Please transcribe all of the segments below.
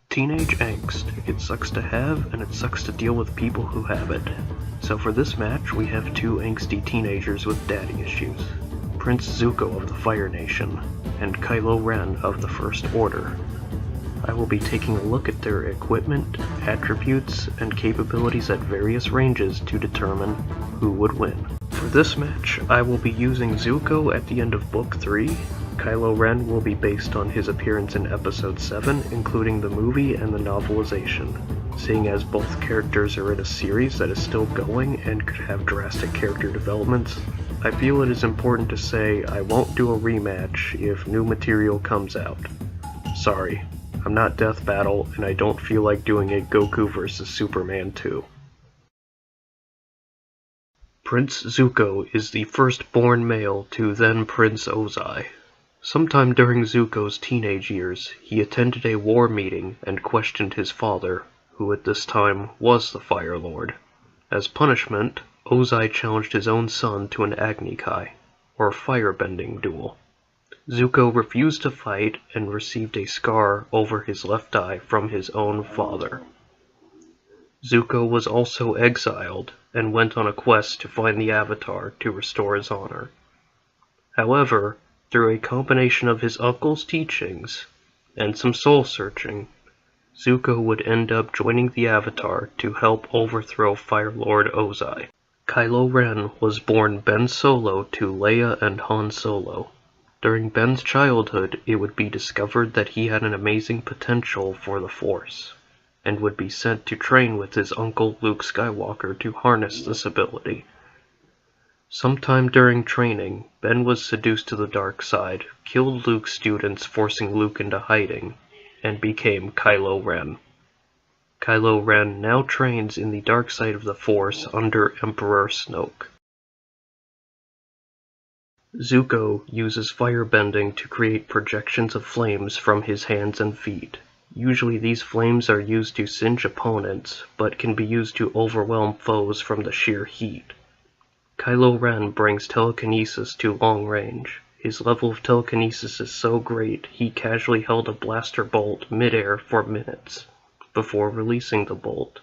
Teenage angst. It sucks to have, and it sucks to deal with people who have it. So for this match, we have two angsty teenagers with daddy issues. Prince Zuko of the Fire Nation, and Kylo Ren of the First Order. I will be taking a look at their equipment, attributes, and capabilities at various ranges to determine who would win. For this match, I will be using Zuko at the end of Book 3. Kylo Ren will be based on his appearance in Episode 7, including the movie and the novelization. Seeing as both characters are in a series that is still going and could have drastic character developments, I feel it is important to say I won't do a rematch if new material comes out. Sorry, I'm not Death Battle, and I don't feel like doing a Goku vs. Superman 2. Prince Zuko is the firstborn male to then Prince Ozai. Sometime during Zuko's teenage years, he attended a war meeting and questioned his father, who at this time was the Fire Lord. As punishment, Ozai challenged his own son to an Agni Kai, or firebending duel. Zuko refused to fight and received a scar over his left eye from his own father. Zuko was also exiled and went on a quest to find the Avatar to restore his honor. However, through a combination of his uncle's teachings and some soul-searching, Zuko would end up joining the Avatar to help overthrow Fire Lord Ozai. Kylo Ren was born Ben Solo to Leia and Han Solo. During Ben's childhood, it would be discovered that he had an amazing potential for the Force, and would be sent to train with his uncle Luke Skywalker to harness this ability. Sometime during training, Ben was seduced to the dark side, killed Luke's students, forcing Luke into hiding, and became Kylo Ren. Kylo Ren now trains in the dark side of the Force under Emperor Snoke. Zuko uses firebending to create projections of flames from his hands and feet. Usually these flames are used to singe opponents, but can be used to overwhelm foes from the sheer heat. Kylo Ren brings telekinesis to long range. His level of telekinesis is so great, he casually held a blaster bolt midair for minutes, before releasing the bolt.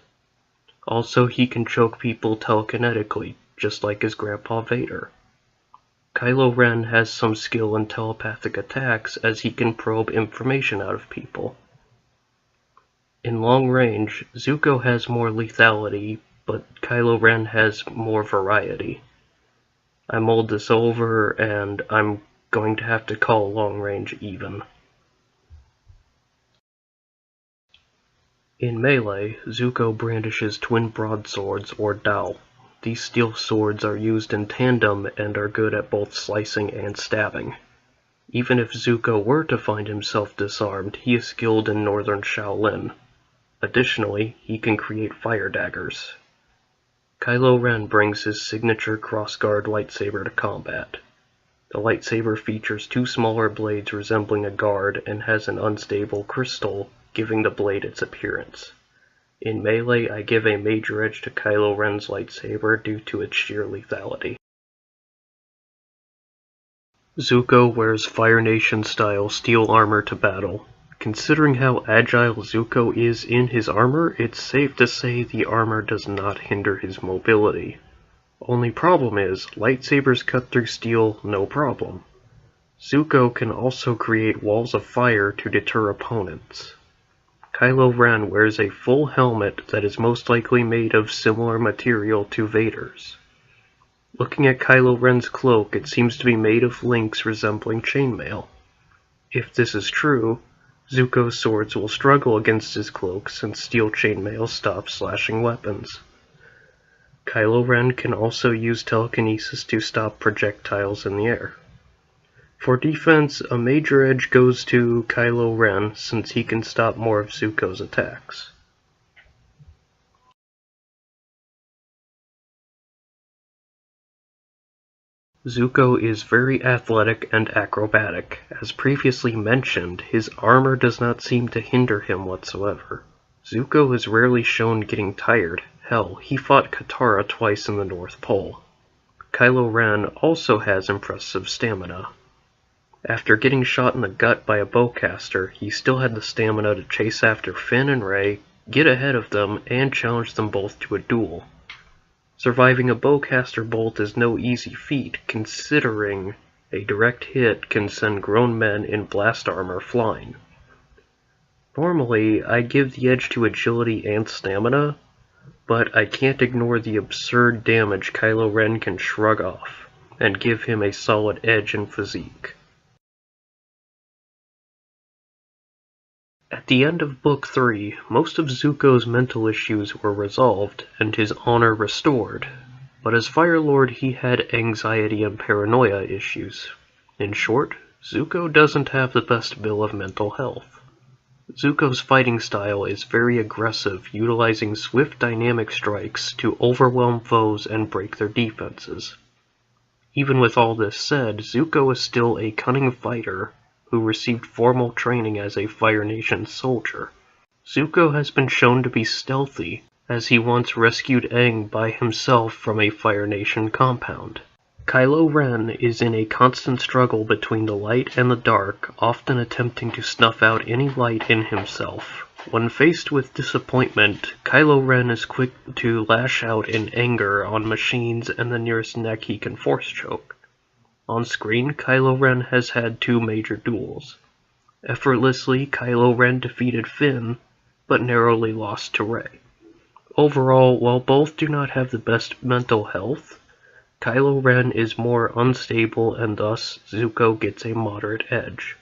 Also, he can choke people telekinetically, just like his grandpa Vader. Kylo Ren has some skill in telepathic attacks, as he can probe information out of people. In long range, Zuko has more lethality, but Kylo Ren has more variety. I mulled this over, and I'm going to have to call long range even. In melee, Zuko brandishes twin broadswords, or Dao. These steel swords are used in tandem and are good at both slicing and stabbing. Even if Zuko were to find himself disarmed, he is skilled in Northern Shaolin. Additionally, he can create fire daggers. Kylo Ren brings his signature crossguard lightsaber to combat. The lightsaber features two smaller blades resembling a guard and has an unstable crystal, giving the blade its appearance. In melee, I give a major edge to Kylo Ren's lightsaber due to its sheer lethality. Zuko wears Fire Nation-style steel armor to battle. Considering how agile Zuko is in his armor, it's safe to say the armor does not hinder his mobility. Only problem is, lightsabers cut through steel no problem. Zuko can also create walls of fire to deter opponents. Kylo Ren wears a full helmet that is most likely made of similar material to Vader's. Looking at Kylo Ren's cloak, it seems to be made of links resembling chainmail. If this is true, Zuko's swords will struggle against his cloak since steel chainmail stops slashing weapons. Kylo Ren can also use telekinesis to stop projectiles in the air. For defense, a major edge goes to Kylo Ren since he can stop more of Zuko's attacks. Zuko is very athletic and acrobatic. As previously mentioned, his armor does not seem to hinder him whatsoever. Zuko is rarely shown getting tired, Hell, he fought Katara twice in the North Pole. Kylo Ren also has impressive stamina. After getting shot in the gut by a bowcaster, he still had the stamina to chase after Finn and Rey, get ahead of them, and challenge them both to a duel. Surviving a bowcaster bolt is no easy feat, considering a direct hit can send grown men in blast armor flying. Normally, I give the edge to agility and stamina, but I can't ignore the absurd damage Kylo Ren can shrug off, and give him a solid edge in physique. At the end of Book 3, most of Zuko's mental issues were resolved and his honor restored, but as Fire Lord he had anxiety and paranoia issues. In short, Zuko doesn't have the best bill of mental health. Zuko's fighting style is very aggressive, utilizing swift dynamic strikes to overwhelm foes and break their defenses. Even with all this said, Zuko is still a cunning fighter who received formal training as a Fire Nation soldier. Zuko has been shown to be stealthy, as he once rescued Aang by himself from a Fire Nation compound. Kylo Ren is in a constant struggle between the light and the dark, often attempting to snuff out any light in himself. When faced with disappointment, Kylo Ren is quick to lash out in anger on machines and the nearest neck he can force choke. On screen, Kylo Ren has had 2 major duels. Effortlessly, Kylo Ren defeated Finn, but narrowly lost to Rey. Overall, while both do not have the best mental health, Kylo Ren is more unstable and thus Zuko gets a moderate edge.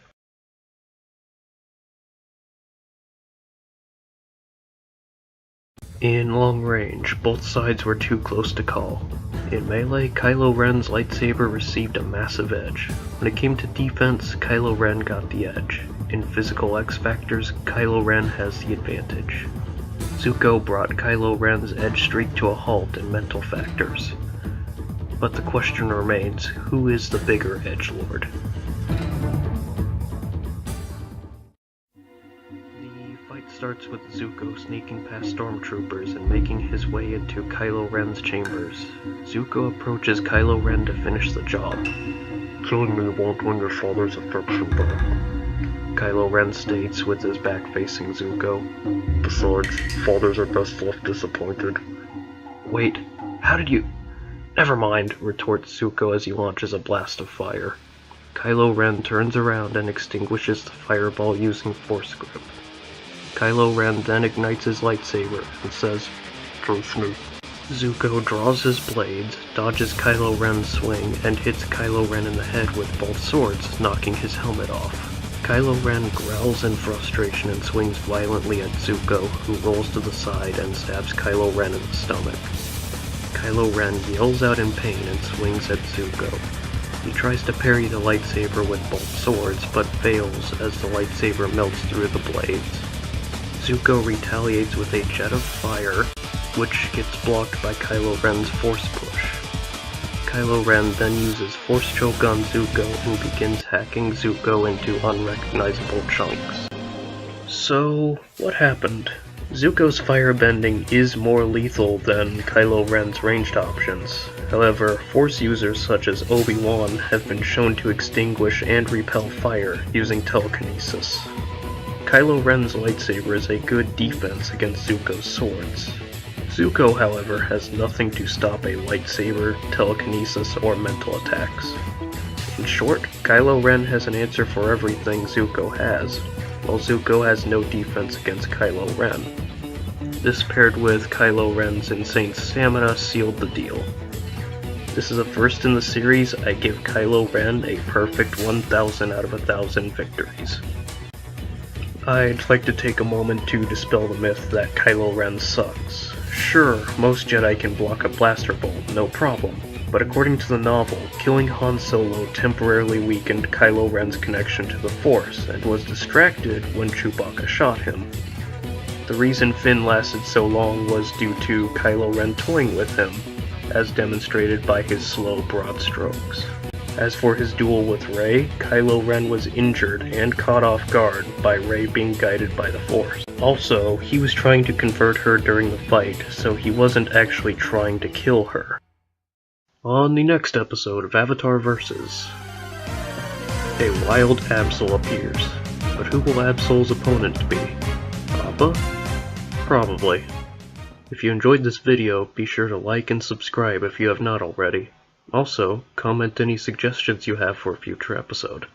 In long range, both sides were too close to call. In melee, Kylo Ren's lightsaber received a massive edge. When it came to defense, Kylo Ren got the edge. In physical X factors, Kylo Ren has the advantage. Zuko brought Kylo Ren's edge streak to a halt in mental factors. But the question remains, who is the bigger edgelord? Starts with Zuko sneaking past stormtroopers and making his way into Kylo Ren's chambers. Zuko approaches Kylo Ren to finish the job. "Killing me won't win your father's affection, bro," Kylo Ren states with his back facing Zuko. "Besides, fathers are best left disappointed." "Wait, how did you—" "Never mind," retorts Zuko as he launches a blast of fire. Kylo Ren turns around and extinguishes the fireball using Force Grip. Kylo Ren then ignites his lightsaber and says, "Face me." Zuko draws his blades, dodges Kylo Ren's swing, and hits Kylo Ren in the head with both swords, knocking his helmet off. Kylo Ren growls in frustration and swings violently at Zuko, who rolls to the side and stabs Kylo Ren in the stomach. Kylo Ren yells out in pain and swings at Zuko. He tries to parry the lightsaber with both swords, but fails as the lightsaber melts through the blades. Zuko retaliates with a jet of fire, which gets blocked by Kylo Ren's force push. Kylo Ren then uses force choke on Zuko, who begins hacking Zuko into unrecognizable chunks. So, what happened? Zuko's firebending is more lethal than Kylo Ren's ranged options. However, Force users such as Obi-Wan have been shown to extinguish and repel fire using telekinesis. Kylo Ren's lightsaber is a good defense against Zuko's swords. Zuko, however, has nothing to stop a lightsaber, telekinesis, or mental attacks. In short, Kylo Ren has an answer for everything Zuko has, while Zuko has no defense against Kylo Ren. This paired with Kylo Ren's insane stamina sealed the deal. This is a first in the series. I give Kylo Ren a perfect 1,000 out of 1,000 victories. I'd like to take a moment to dispel the myth that Kylo Ren sucks. Sure, most Jedi can block a blaster bolt, no problem, but according to the novel, killing Han Solo temporarily weakened Kylo Ren's connection to the Force and was distracted when Chewbacca shot him. The reason Finn lasted so long was due to Kylo Ren toying with him, as demonstrated by his slow, broad strokes. As for his duel with Rey, Kylo Ren was injured and caught off guard by Rey being guided by the Force. Also, he was trying to convert her during the fight, so he wasn't actually trying to kill her. On the next episode of Avatar Versus, a wild Absol appears, but who will Absol's opponent be? Appa? Probably. If you enjoyed this video, be sure to like and subscribe if you have not already. Also, comment any suggestions you have for a future episode.